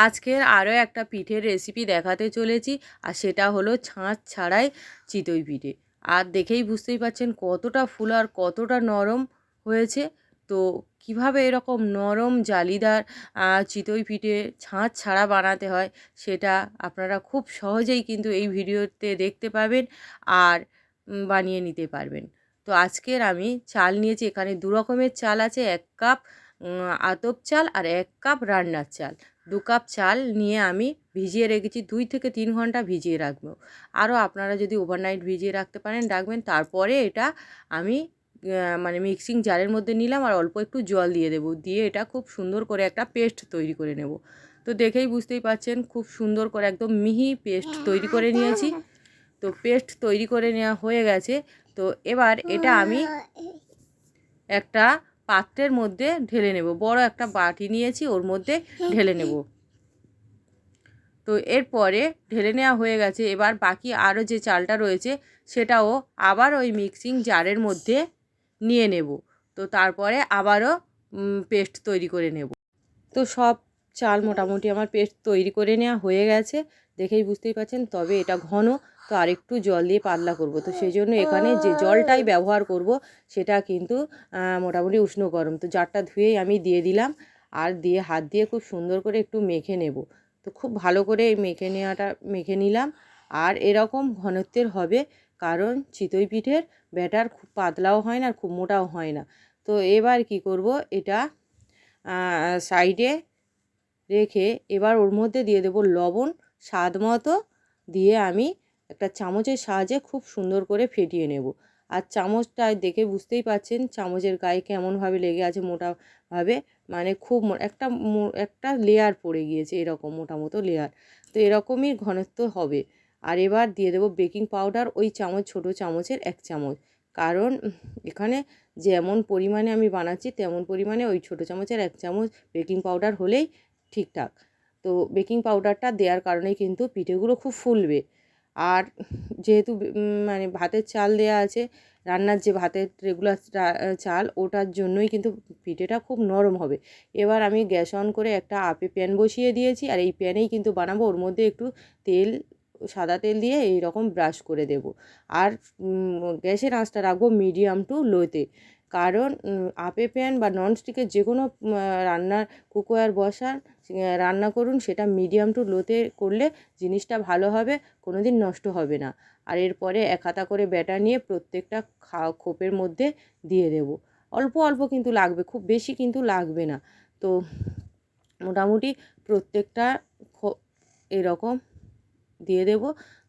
আজকের আরও একটা পিঠের রেসিপি দেখাতে চলেছি, আর সেটা হলো ছাঁচ ছাড়াই চিতই পিঠে। আর দেখেই বুঝতেই পারছেন কতটা ফুল আর কতটা নরম হয়েছে। তো কিভাবে এরকম নরম জালিদার চিতই পিঠে ছাঁচ ছাড়া বানাতে হয় সেটা আপনারা খুব সহজেই কিন্তু এই ভিডিওতে দেখতে পাবেন আর বানিয়ে নিতে পারবেন। তো আজকের আমি চাল নিয়েছি, এখানে দু রকমের চাল আছে, 1 কাপ আতপ চাল আর 1 কাপ রান্নার চাল। 2 কাপ চাল নিয়ে আমি ভিজিয়ে রেখেছি, 2 থেকে 3 ঘন্টা ভিজিয়ে রাখবো। আরও আপনারা যদি ওভারনাইট ভিজিয়ে রাখতে পারেন রাখবেন। তারপরে এটা আমি মানে মিক্সিং জারের মধ্যে নিলাম আর অল্প একটু জল দিয়ে দেবো, দিয়ে এটা খুব সুন্দর করে একটা পেস্ট তৈরি করে নেব। তো দেখেই বুঝতেই পারছেন খুব সুন্দর করে একদম মিহি পেস্ট তৈরি করে নিয়েছি। তো পেস্ট তৈরি করে নেওয়া হয়ে গেছে। তো এবার এটা আমি একটা পাত্রের মধ্যে ঢেলে নেব, বড় একটা বাটি নিয়েছি ওর মধ্যে ঢেলে নেব। তো এরপরে ঢেলে নেওয়া হয়ে গেছে। এবার বাকি আরও যে চালটা রয়েছে সেটাও আবার ওই মিক্সিং জারের মধ্যে নিয়ে নেব। তো তারপরে আবারও পেস্ট তৈরি করে নেব। তো সব চাল মোটামুটি আমার পেস্ট তৈরি করে নেওয়া হয়ে গেছে, দেখেই বুঝতেই পারছেন। তবে এটা ঘন, তো আরেকটু জল দিয়ে পাতলা করব। তো সেই জন্য এখানে যে জলটাই ব্যবহার করব সেটা কিন্তু মোটামুটি উষ্ণ গরম। তো জারটা ধুয়েই আমি দিয়ে দিলাম, আর দিয়ে হাত দিয়ে খুব সুন্দর করে একটু মেখে নেব। তো খুব ভালো করে এই মেখে নিলাম। আর এরকম ঘনত্বের হবে, কারণ চিতই পিঠের ব্যাটার খুব পাতলাও হয় না আর খুব মোটাও হয় না। তো এবার কি করব, এটা সাইডে রেখে এবার ওর মধ্যে দিয়ে দেবো লবণ স্বাদ মতো, দিয়ে আমি একটা চামচের সাহায্যে খুব সুন্দর করে ফেটিয়ে নেব। আর চামচটায় দেখে বুঝতেই পাচ্ছেন চামচের গায়ে কেমনভাবে লেগে আছে, মোটাভাবে, মানে খুব একটা লেয়ার পড়ে গিয়েছে, এরকম মোটা মতো লেয়ার। তো এরকমই ঘনত্ব হবে। আর এবার দিয়ে দেবো বেকিং পাউডার, ওই ছোটো চামচের 1 চামচ। কারণ এখানে যেমন পরিমাণে আমি বানাচ্ছি তেমন পরিমাণে ওই ছোটো চামচের 1 চামচ বেকিং পাউডার হলেই ঠিকঠাক। তো বেকিং পাউডারটা দেওয়ার কারণে কিন্তু পিঠেগুলো খুব ফুলবে। আর যেহেতু মানে ভাতের চাল দেয়া আছে, রান্নার যে ভাতের রেগুলার চাল, ওটার জন্যই কিন্তু পিঠেটা খুব নরম হবে। এবার আমি গ্যাস অন করে একটা প্যান বসিয়ে দিয়েছি, আর এই প্যানেই কিন্তু বানাবো। ওর মধ্যে একটু সাদা তেল দিয়ে এই রকম ব্রাশ করে দেব। আর গ্যাসের আঁচটা রাখবো মিডিয়াম টু লোতে। কারণ প্যান বা ননস্টিকের যে কোনো রান্নার কুকওয়্যার বসান, রান্না করুন, সেটা মিডিয়াম টু লোতে করলে জিনিসটা ভালো হবে, কোনো দিন নষ্ট হবে না। আর এরপরে 1 হাতা করে ব্যাটার নিয়ে প্রত্যেকটা খোপের মধ্যে দিয়ে দেব। অল্প অল্প কিন্তু লাগবে, খুব বেশি কিন্তু লাগবে না। তো মোটামুটি প্রত্যেকটা এরকম দিয়ে দেব।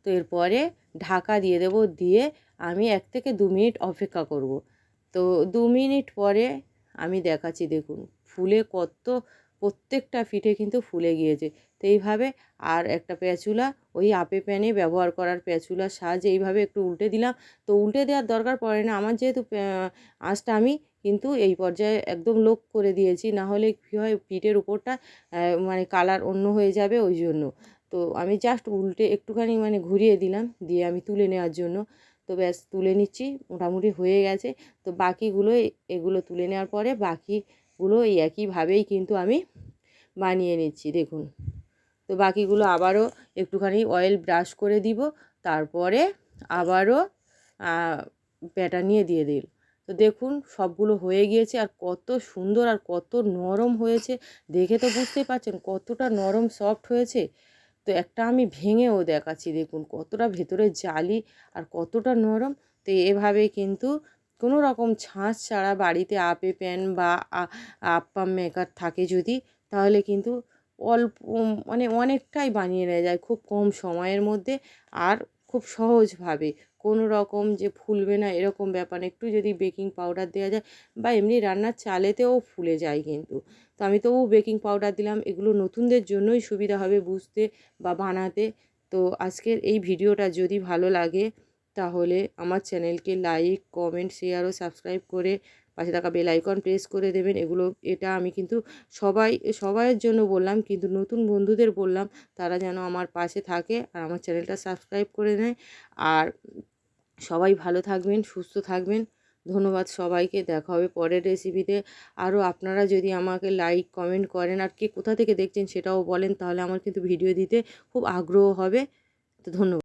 তো এরপরে ঢাকা দিয়ে দেব, দিয়ে আমি 1 থেকে 2 মিনিট অপেক্ষা করব। তো 2 মিনিট পরে আমি দেখাচ্ছি, দেখুন ফুলে প্রত্যেকটা পিঠে কিন্তু ফুলে গিয়েছে। তো এইভাবে আর একটা প্যাচুলা, ওই প্যানে ব্যবহার করার প্যাচুলার সাহায্যে এইভাবে একটু উল্টে দিলাম। তো উল্টে দেওয়ার দরকার পড়ে না আমার, যেহেতু আঁচটা আমি কিন্তু এই পর্যায়ে একদম লো করে দিয়েছি, না হলে কী হয় পিঠের উপরটা মানে কালার অন্য হয়ে যাবে, ওই জন্য। তো আমি জাস্ট উল্টে একটুখানি মানে ঘুরিয়ে দিলাম, দিয়ে আমি তুলে নেওয়ার জন্য। তো ব্যাস তুলে নিচ্ছি, মোটামুটি হয়ে গেছে। তো বাকিগুলো এগুলো তুলে নেওয়ার পরে বাকিগুলো এই একইভাবেই কিন্তু আমি বানিয়ে নিচ্ছি, দেখুন। তো বাকিগুলো আবারও একটুখানি অয়েল ব্রাশ করে দিব, তারপরে আবারও ব্যাটার নিয়ে দিয়ে দিল। তো দেখুন সবগুলো হয়ে গিয়েছে, আর কত সুন্দর আর কত নরম হয়েছে, দেখে তো বুঝতেই পারছেন কতটা নরম সফট হয়েছে। তো একটা আমি ভেঙেও দেখাচ্ছি, দেখুন কতটা ভেতরে জালি আর কতটা নরম। তো এভাবে কিন্তু কোনো রকম ছাঁচ ছাড়া বাড়িতে প্যান বা আপ্পাম মেকার থাকে যদি, তাহলে কিন্তু অল্প মানে অনেকটাই বানিয়ে নেওয়া যায় খুব কম সময়ের মধ্যে, আর খুব সহজভাবে। কোনো রকম যে ফুলবে না এরকম ব্যাপার না, একটু যদি বেকিং পাউডার দেওয়া যায় বা এমনি রান্নার চালেতেও ফুলে যায় কিন্তু। তো আমি তবু বেকিং পাউডার দিলাম, এগুলো নতুনদের জন্যই সুবিধা হবে বুঝতে বা বানাতে। তো আজকের এই ভিডিওটা যদি ভালো লাগে তাহলে আমার চ্যানেলকে লাইক, কমেন্ট, শেয়ার ও সাবস্ক্রাইব করে পাশে থাকা বেল আইকন প্রেস করে দেবেন। এটা আমি কিন্তু সবাইয়ের জন্য বললাম, কিন্তু নতুন বন্ধুদের বললাম তারা যেন আমার পাশে থাকে আর আমার চ্যানেলটা সাবস্ক্রাইব করে নেয়। আর সবাই ভালো থাকবেন, সুস্থ থাকবেন। ধন্যবাদ সবাইকে, দেখা হবে পরের রেসিপিতে। আরও আপনারা যদি আমাকে লাইক কমেন্ট করেন আর কে কোথা থেকে দেখছেন সেটাও বলেন, তাহলে আমার কিন্তু ভিডিও দিতে খুব আগ্রহ হবে। তো ধন্যবাদ।